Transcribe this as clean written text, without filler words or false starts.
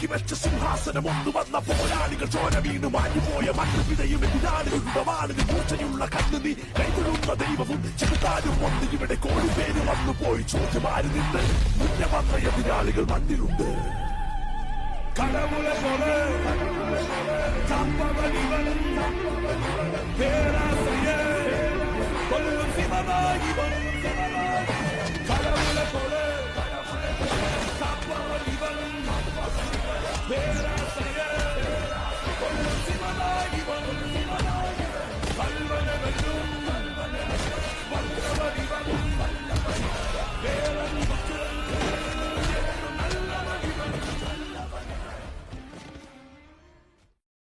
ഒരുക്കി വെച്ച സിംഹാസനം ഒന്നു വന്ന പോരാളികൾ ചോര വീണ് മാഞ്ഞുപോയ മണ്ണു പിഴയും എതിരാളികളുടെ വാളുകൾ മൂർച്ചയുള്ള കണ്ണു നീ കൈകൊള്ളുന്ന ദൈവവും ചെറുതാനും ഒന്ന് ഇവിടെ കോടിപ്പേര് വന്നു പോയി ചോദ്യമാര് നിന്ന് മുന്നേ വന്ന എതിരാളികൾ മണ്ണിലുണ്ട് கடவுளை போல தப்பவனிவன் பேராசையே கொல்லும் சிவமாகிவன்